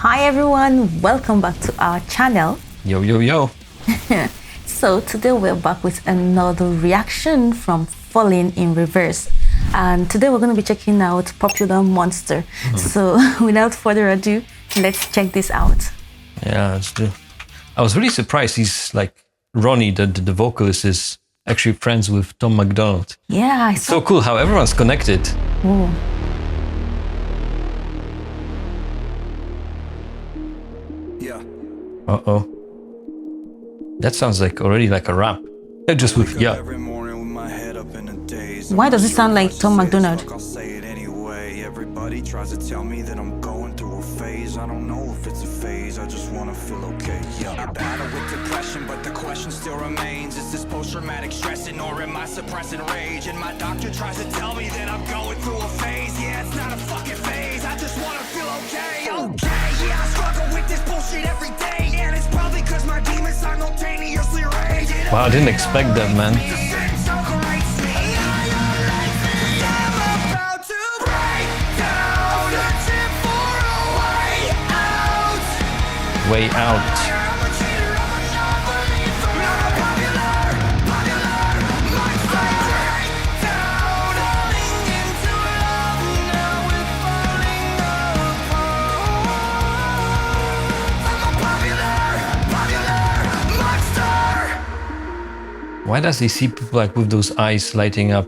Hi everyone, welcome back to our channel. Yo, yo, yo. So today we're back with another reaction from Falling in Reverse. And today we're going to be checking out Popular Monster. So without further ado, let's check this out. Yeah, I was really surprised he's like Ronnie, the vocalist, is actually friends with Tom MacDonald. Yeah, It's so cool how everyone's connected. Ooh. Uh-oh. That sounds like already like a rap. Just with, yeah. Why does it sound like Tom MacDonald? Everybody tries to tell me that I'm going through a phase. I don't know if it's a phase, I just wanna feel okay. I battle with depression, but the question still remains. Is this post-traumatic stressing or am I suppressing rage? And my doctor tries to tell me that I'm going through a phase. Yeah, it's not a fucking phase, I just wanna feel okay. Okay, yeah, I struggle with this bullshit every day. And it's probably cause my demons simultaneously rage. Wow, I didn't expect that, man. Way out. Why does he see people like with those eyes lighting up?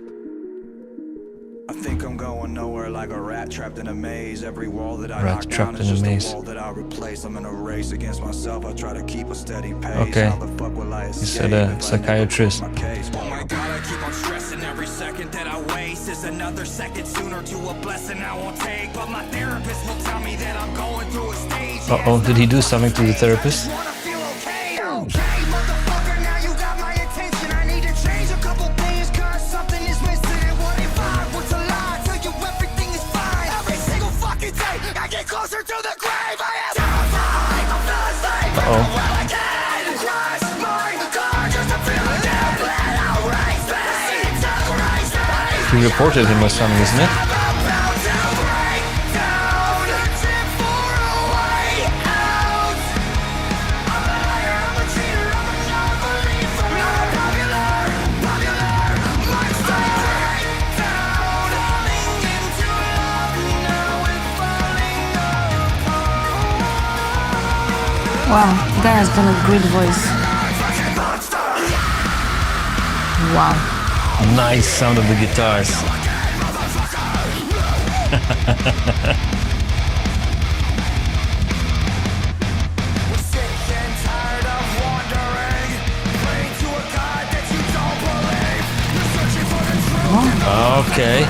I think I'm going nowhere like a rat trapped in a maze. Every wall that I Rat knock trapped down is in a just maze. a wall that I replace. I'm in a race against myself. I try to keep a steady pace. Okay. How the fuck will I You escape said a if I never psychiatrist. prove my case? Oh my god, I keep on stressing. Every second that I waste is another second sooner to a blessing I won't take. But my therapist will tell me that I'm going through a stage. Uh-oh, did he do something to the therapist? He reported him or something, isn't it? Wow, the guy has done a great voice. Wow. Nice sound of the guitars. Okay.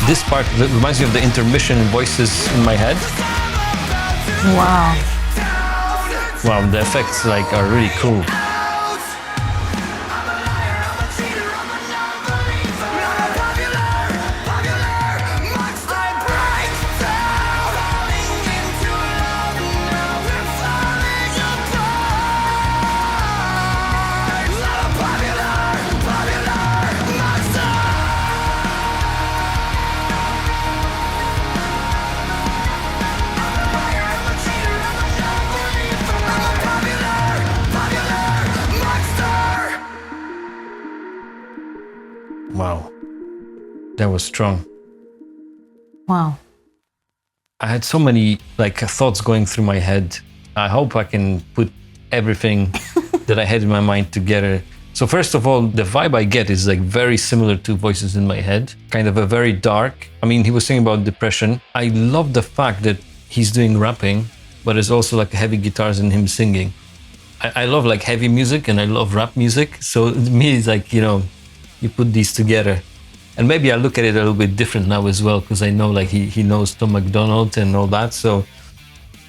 This part reminds me of the intermission voices in my head. Wow. Wow, the effects like are really cool. Wow, that was strong. Wow. I had so many like thoughts going through my head. I hope I can put everything that I had in my mind together. So first of all, the vibe I get is like very similar to Voices in My Head, kind of a very dark. I mean, he was singing about depression. I love the fact that he's doing rapping, but there's also like heavy guitars and him singing. I love like heavy music and I love rap music. So to me, it's like, you know, you put these together. And maybe I look at it a little bit different now as well, because I know like he knows Tom MacDonald and all that. So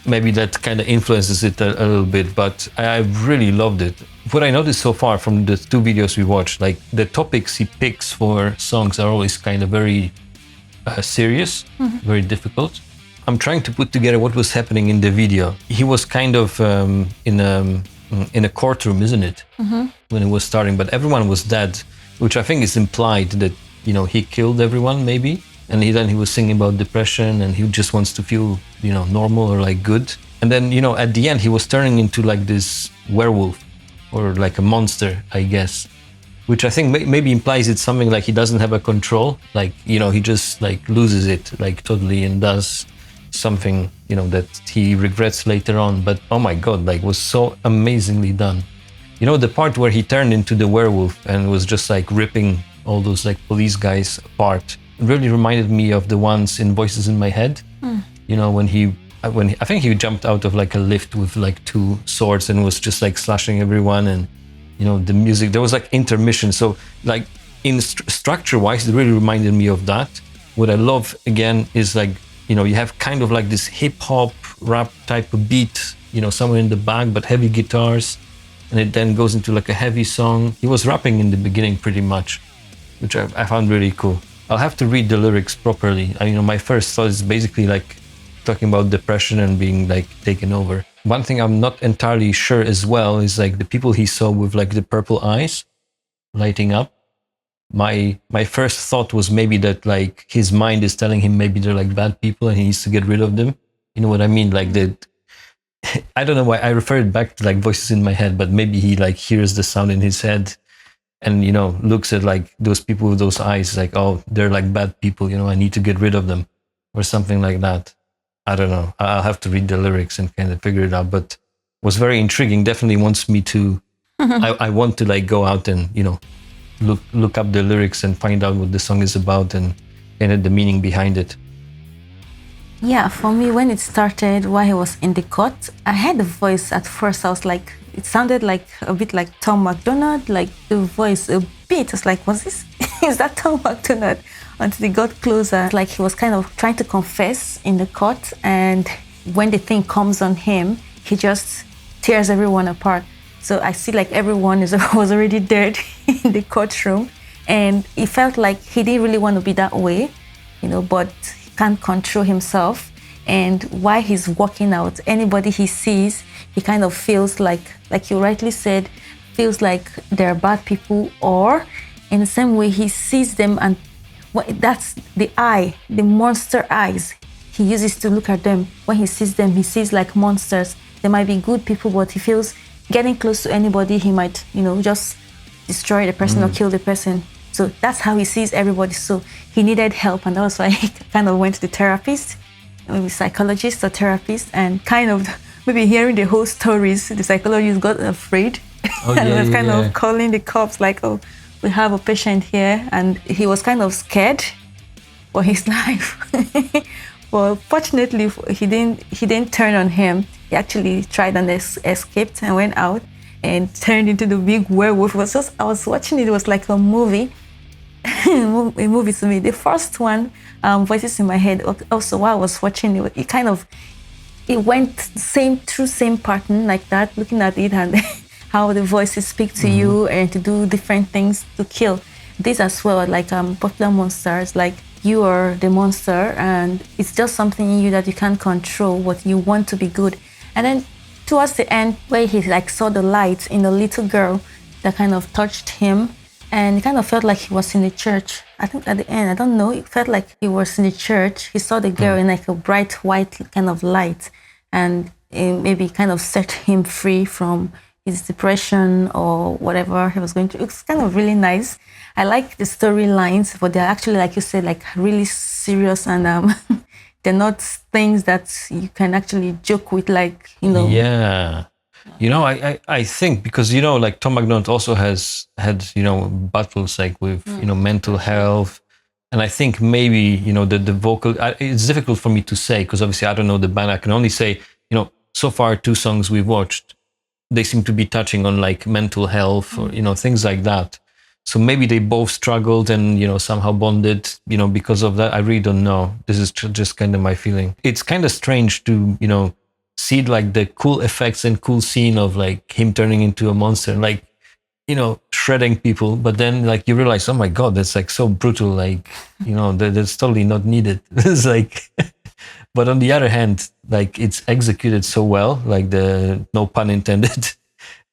maybe that kind of influences it a little bit, but I really loved it. What I noticed so far from the two videos we watched, like the topics he picks for songs are always kind of very serious, very difficult. I'm trying to put together what was happening in the video. He was kind of in in a courtroom, isn't it? When it was starting, but everyone was dead, which I think is implied that, you know, he killed everyone maybe. And then he was singing about depression and he just wants to feel, you know, normal or like good. And then, you know, at the end, he was turning into like this werewolf or like a monster, I guess, which I think maybe implies it's something like he doesn't have a control. Like, you know, he just like loses it like totally and does something, you know, that he regrets later on. But oh my God, like was so amazingly done. You know, the part where he turned into the werewolf and was just like ripping all those like police guys apart really reminded me of the ones in Voices in My Head. You know, when I think he jumped out of like a lift with like 2 swords and was just like slashing everyone, and you know the music, there was like intermission. So like in structure wise, it really reminded me of that. What I love again is like, you know, you have kind of like this hip hop rap type of beat, you know, somewhere in the back, but heavy guitars, and it then goes into like a heavy song. He was rapping in the beginning pretty much, which I found really cool. I'll have to read the lyrics properly. You know, my first thought is basically like talking about depression and being like taken over. One thing I'm not entirely sure as well is like the people he saw with like the purple eyes lighting up. My first thought was maybe that like his mind is telling him maybe they're like bad people and he needs to get rid of them. You know what I mean? Like that. I don't know why I referred back to like Voices in My Head, but maybe he like hears the sound in his head and, you know, looks at like those people with those eyes like, oh, they're like bad people, you know, I need to get rid of them or something like that. I don't know. I'll have to read the lyrics and kind of figure it out, but was very intriguing. Definitely wants me to, I want to like go out and, you know, look up the lyrics and find out what the song is about and the meaning behind it. Yeah, for me, when it started, while he was in the court, I heard the voice at first. I was like, it sounded like a bit like Tom MacDonald, like the voice a bit. I was like, was this, is that Tom MacDonald? Until it got closer, like he was kind of trying to confess in the court. And when the thing comes on him, he just tears everyone apart. So I see like everyone was already dead in the courtroom. And it felt like he didn't really want to be that way, you know, but he can't control himself. And while he's walking out, anybody he sees, he kind of feels like you rightly said, feels like they're bad people, or in the same way he sees them, and that's the eye, the monster eyes he uses to look at them. When he sees them, he sees like monsters. They might be good people, but he feels getting close to anybody, he might, you know, just destroy the person or kill the person. So that's how he sees everybody. So he needed help, and that was why he kind of went to the therapist, maybe psychologist or therapist, and kind of maybe hearing the whole stories, the psychologist got afraid and was kind of calling the cops like, oh, we have a patient here, and he was kind of scared for his life. But fortunately, he didn't turn on him. He actually tried and escaped and went out and turned into the big werewolf. I was watching it. It was like a movie, a movie to me. The first one, Voices in My Head. Also, while I was watching it, it went through same pattern like that, looking at it and how the voices speak to you and to do different things to kill. This as well, like popular monsters, like you are the monster and it's just something in you that you can't control, but you want to be good. And then towards the end, where he like saw the light in the little girl, that kind of touched him, and it kind of felt like he was in the church. I think at the end, I don't know, it felt like he was in the church. He saw the girl in like a bright white kind of light, and it maybe kind of set him free from his depression or whatever he was going through. It's kind of really nice. I like the storylines, but they're actually, like you said, like really serious, and they're not things that you can actually joke with, like, you know. Yeah. You know, I think because, you know, like Tom MacDonald also has had, you know, battles like with, you know, mental health. And I think maybe, you know, the vocal, it's difficult for me to say because obviously I don't know the band. I can only say, you know, so far 2 songs we've watched, they seem to be touching on like mental health or, you know, things like that. So maybe they both struggled and, you know, somehow bonded, you know, because of that. I really don't know. This is just kind of my feeling. It's kind of strange to, you know, see like the cool effects and cool scene of like him turning into a monster, like, you know, shredding people. But then like you realize, oh my God, that's like so brutal. Like, you know, that's totally not needed. It's like, but on the other hand, like it's executed so well, like no pun intended,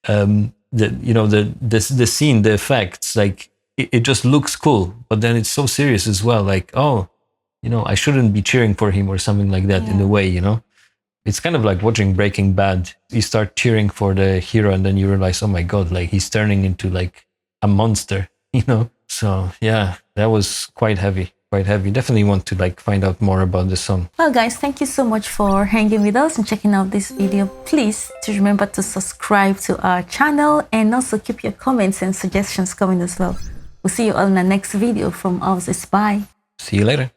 the scene, the effects, like it just looks cool, but then it's so serious as well. Like, oh, I shouldn't be cheering for him or something like that in a way, It's kind of like watching Breaking Bad. You start cheering for the hero and then you realize, oh my God, like he's turning into like a monster, So yeah, that was quite heavy. Definitely want to like find out more about the song. Well guys, thank you so much for hanging with us and checking out this video. Please to remember to subscribe to our channel and also keep your comments and suggestions coming as well. We'll see you all in the next video from us. Bye. See you later.